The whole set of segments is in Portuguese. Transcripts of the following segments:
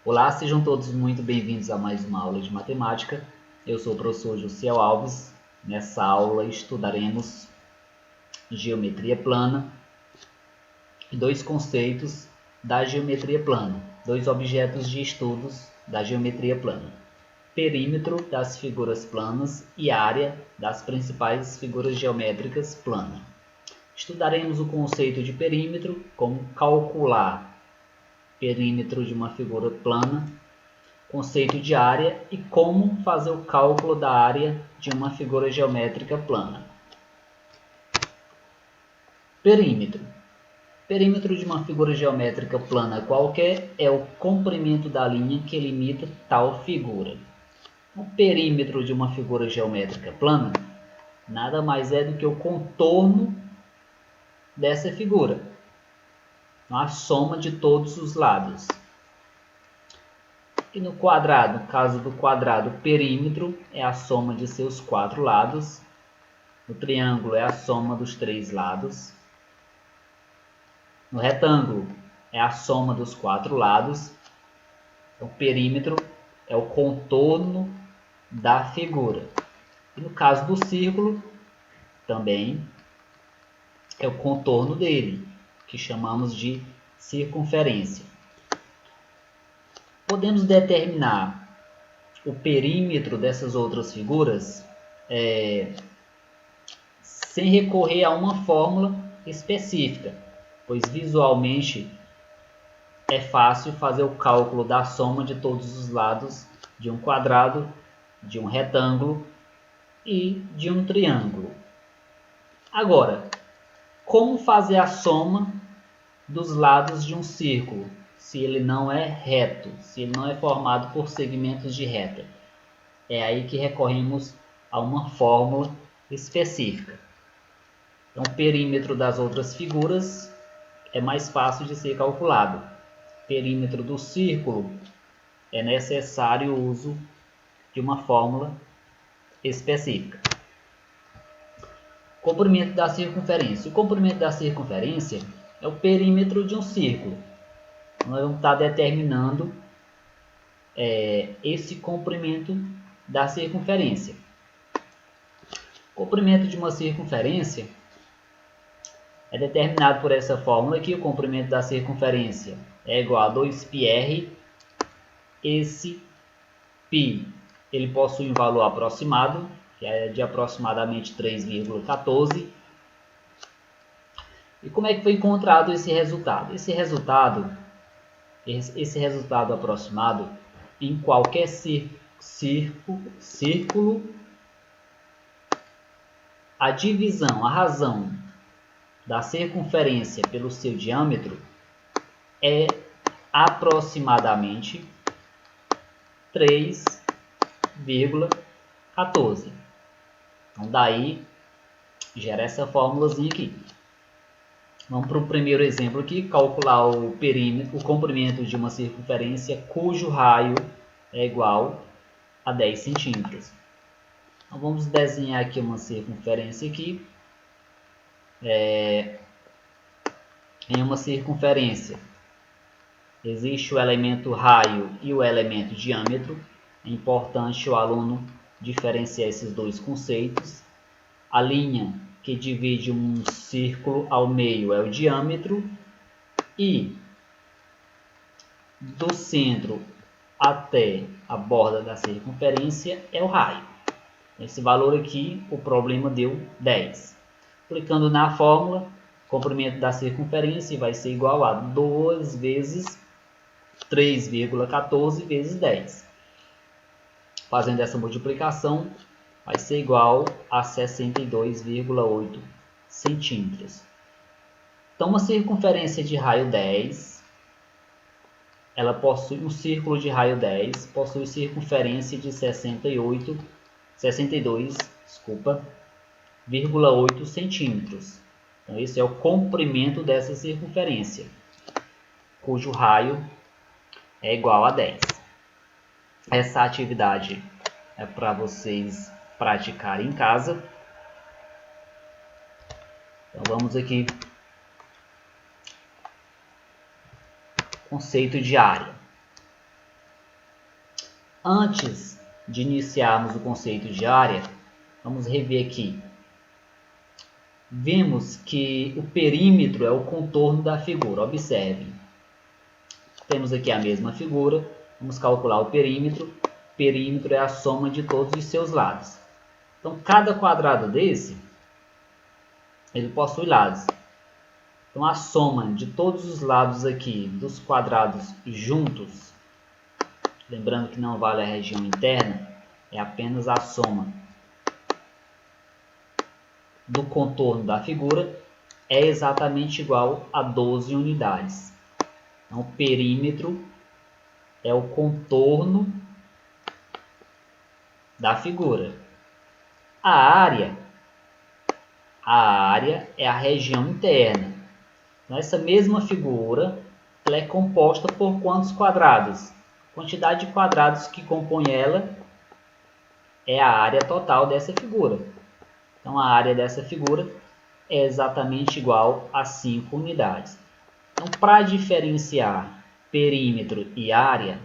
Olá, sejam todos muito bem-vindos a mais uma aula de matemática. Eu sou o professor Josiel Alves. Nessa aula estudaremos geometria plana e dois conceitos da geometria plana, dois objetos de estudos da geometria plana: perímetro das figuras planas e área das principais figuras geométricas planas. Estudaremos o conceito de perímetro, como calcular perímetro de uma figura plana, conceito de área e como fazer o cálculo da área de uma figura geométrica plana. Perímetro. Perímetro de uma figura geométrica plana qualquer é o comprimento da linha que limita tal figura. O perímetro de uma figura geométrica plana nada mais é do que o contorno dessa figura, a soma de todos os lados. E no quadrado, no caso do quadrado, o perímetro é a soma de seus quatro lados. No triângulo é a soma dos três lados. No retângulo é a soma dos quatro lados. Então, o perímetro é o contorno da figura. E no caso do círculo, também é o contorno dele, que chamamos de circunferência. Podemos determinar o perímetro dessas outras figuras sem recorrer a uma fórmula específica, pois visualmente é fácil fazer o cálculo da soma de todos os lados de um quadrado, de um retângulo e de um triângulo. Agora, como fazer a soma dos lados de um círculo, se ele não é reto, se ele não é formado por segmentos de reta? É aí que recorremos a uma fórmula específica. Então, o perímetro das outras figuras é mais fácil de ser calculado. O perímetro do círculo é necessário o uso de uma fórmula específica. Comprimento da circunferência. O comprimento da circunferência é o perímetro de um círculo. Nós vamos estar determinando esse comprimento da circunferência. O comprimento de uma circunferência é determinado por essa fórmula aqui. O comprimento da circunferência é igual a 2πr. Esse π ele possui um valor aproximado, que é de aproximadamente 3,14. E como é que foi encontrado esse resultado? Esse resultado aproximado em qualquer círculo, a divisão, a razão da circunferência pelo seu diâmetro é aproximadamente 3,14. Então daí gera essa fórmulazinha aqui. Vamos para o primeiro exemplo aqui, calcular o perímetro, o comprimento de uma circunferência cujo raio é igual a 10 centímetros. Então vamos desenhar aqui uma circunferência aqui. Em uma circunferência existe o elemento raio e o elemento diâmetro. É importante o aluno diferenciar esses dois conceitos. A linha que divide um círculo ao meio é o diâmetro e do centro até a borda da circunferência é o raio. Esse valor aqui, o problema deu 10. Clicando na fórmula, o comprimento da circunferência vai ser igual a 2 vezes 3,14 vezes 10. Fazendo essa multiplicação, vai ser igual a 62,8 centímetros. Então, uma circunferência de raio 10, ela possui um círculo de raio 10, possui circunferência de 62,8 centímetros. Então, esse é o comprimento dessa circunferência, cujo raio é igual a 10. Essa atividade é para vocês praticarem em casa. Então vamos aqui. Conceito de área. Antes de iniciarmos o conceito de área, vamos rever aqui. Vimos que o perímetro é o contorno da figura. Observe. Temos aqui a mesma figura. Vamos calcular o perímetro. O perímetro é a soma de todos os seus lados. Então, cada quadrado desse, ele possui lados. Então, a soma de todos os lados aqui dos quadrados juntos, lembrando que não vale a região interna, é apenas a soma do contorno da figura, é exatamente igual a 12 unidades. Então, o perímetro é o contorno da figura. A área é a região interna. Então, essa mesma figura ela é composta por quantos quadrados? A quantidade de quadrados que compõe ela é a área total dessa figura. Então, a área dessa figura é exatamente igual a 5 unidades. Então, para diferenciar perímetro e área,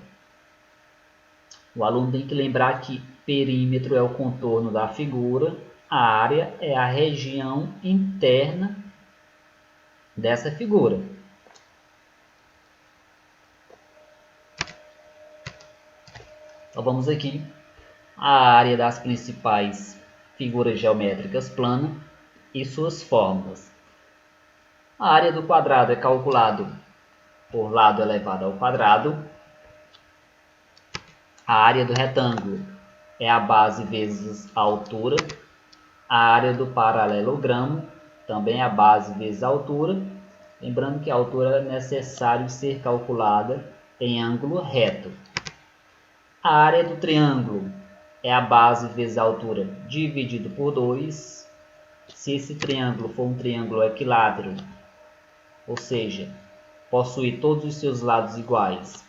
o aluno tem que lembrar que perímetro é o contorno da figura, a área é a região interna dessa figura. Então, vamos aqui a área das principais figuras geométricas planas e suas fórmulas. A área do quadrado é calculado por lado elevado ao quadrado. A área do retângulo é a base vezes a altura. A área do paralelogramo também é a base vezes a altura. Lembrando que a altura é necessário ser calculada em ângulo reto. A área do triângulo é a base vezes a altura dividido por 2. Se esse triângulo for um triângulo equilátero, ou seja, possui todos os seus lados iguais,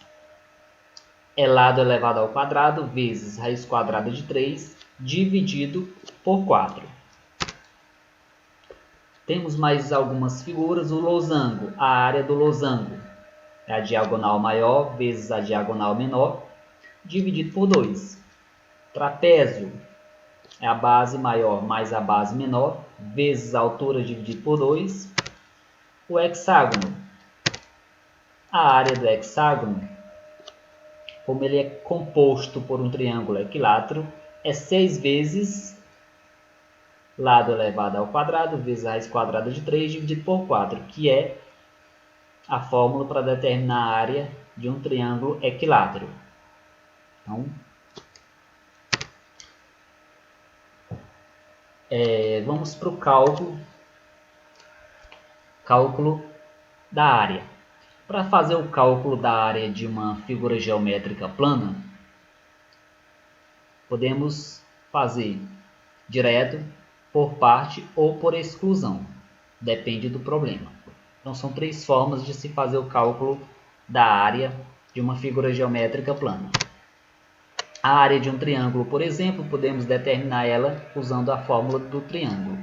é lado elevado ao quadrado vezes raiz quadrada de 3 dividido por 4. Temos mais algumas figuras. O losango, a área do losango é a diagonal maior vezes a diagonal menor dividido por 2. Trapézio é a base maior mais a base menor vezes a altura dividido por 2. O hexágono, a área do hexágono, como ele é composto por um triângulo equilátero, é 6 vezes lado elevado ao quadrado vezes a raiz quadrada de 3 dividido por 4, que é a fórmula para determinar a área de um triângulo equilátero. Então, vamos para o cálculo da área. Para fazer o cálculo da área de uma figura geométrica plana, podemos fazer direto, por parte ou por exclusão. Depende do problema. Então, são 3 formas de se fazer o cálculo da área de uma figura geométrica plana. A área de um triângulo, por exemplo, podemos determinar ela usando a fórmula do triângulo.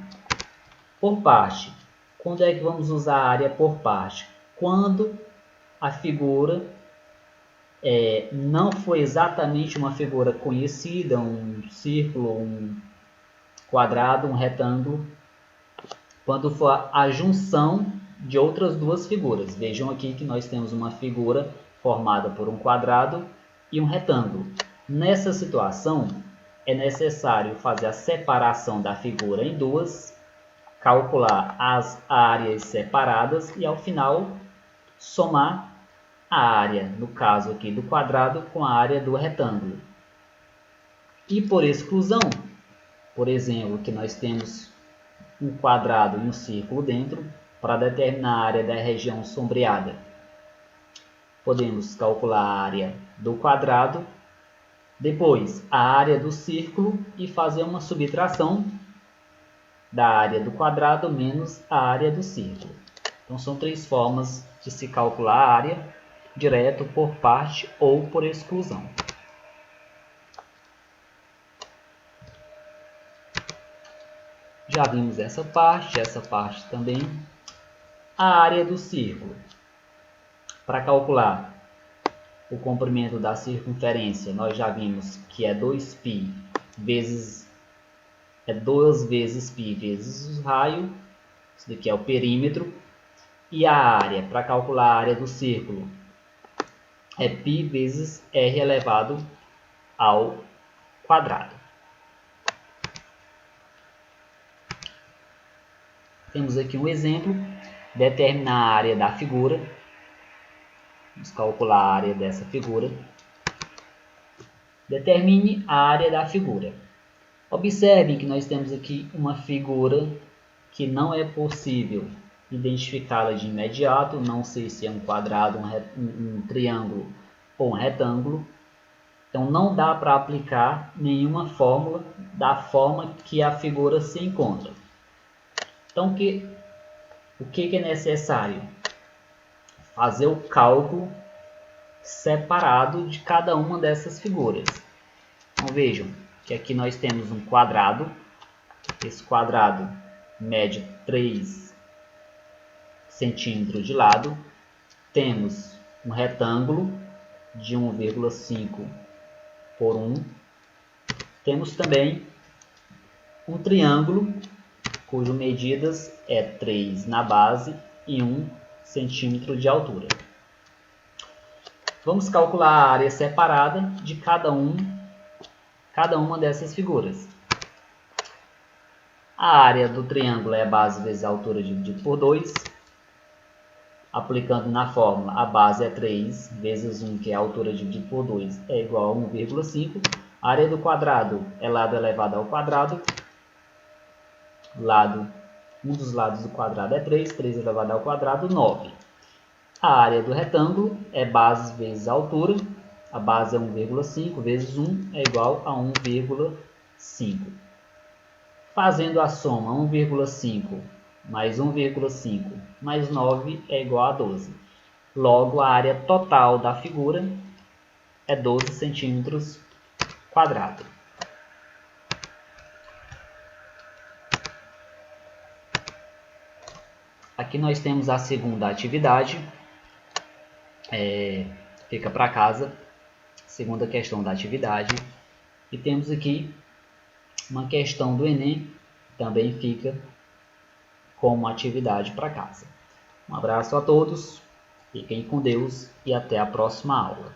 Por parte. Quando é que vamos usar a área por parte? Quando a figura não foi exatamente uma figura conhecida, um círculo, um quadrado, um retângulo, quando for a junção de outras duas figuras. Vejam aqui que nós temos uma figura formada por um quadrado e um retângulo. Nessa situação, é necessário fazer a separação da figura em duas, calcular as áreas separadas e, ao final, somar a área, no caso aqui do quadrado, com a área do retângulo. E por exclusão, por exemplo, que nós temos um quadrado e um círculo dentro, para determinar a área da região sombreada, podemos calcular a área do quadrado, depois a área do círculo e fazer uma subtração da área do quadrado menos a área do círculo. Então, são 3 formas de se calcular a área: direto, por parte ou por exclusão. Já vimos essa parte também. A área do círculo. Para calcular, o comprimento da circunferência, nós já vimos que é 2π vezes 2 vezes π vezes o raio, isso daqui é o perímetro, e a área, para calcular a área do círculo, é π vezes r elevado ao quadrado. Temos aqui um exemplo, determinar a área da figura. Vamos calcular a área dessa figura. Determine a área da figura. Observem que nós temos aqui uma figura que não é possível identificá-la de imediato, não sei se é um quadrado, um triângulo ou um retângulo. Então não dá para aplicar nenhuma fórmula da forma que a figura se encontra. Então o que é necessário? Fazer o cálculo separado de cada uma dessas figuras. Então vejam que aqui nós temos um quadrado. Esse quadrado mede 3 centímetros de lado. Temos um retângulo de 1,5 por 1. Temos também um triângulo cujas medidas é 3 na base e 1 centímetro de altura. Vamos calcular a área separada de cada uma dessas figuras. A área do triângulo é a base vezes a altura dividido por 2. Aplicando na fórmula, a base é 3 vezes 1, que é a altura dividido por 2, é igual a 1,5. A área do quadrado é lado elevado ao quadrado. Um dos lados do quadrado é 3, 3 elevado ao quadrado, 9. A área do retângulo é base vezes a altura. A base é 1,5 vezes 1 é igual a 1,5. Fazendo a soma, 1,5 mais 1,5 mais 9 é igual a 12. Logo, a área total da figura é 12 centímetros quadrados. Aqui nós temos a segunda atividade. Fica para casa. Segunda questão da atividade. E temos aqui uma questão do Enem. Também fica como atividade para casa. Um abraço a todos. Fiquem com Deus e até a próxima aula.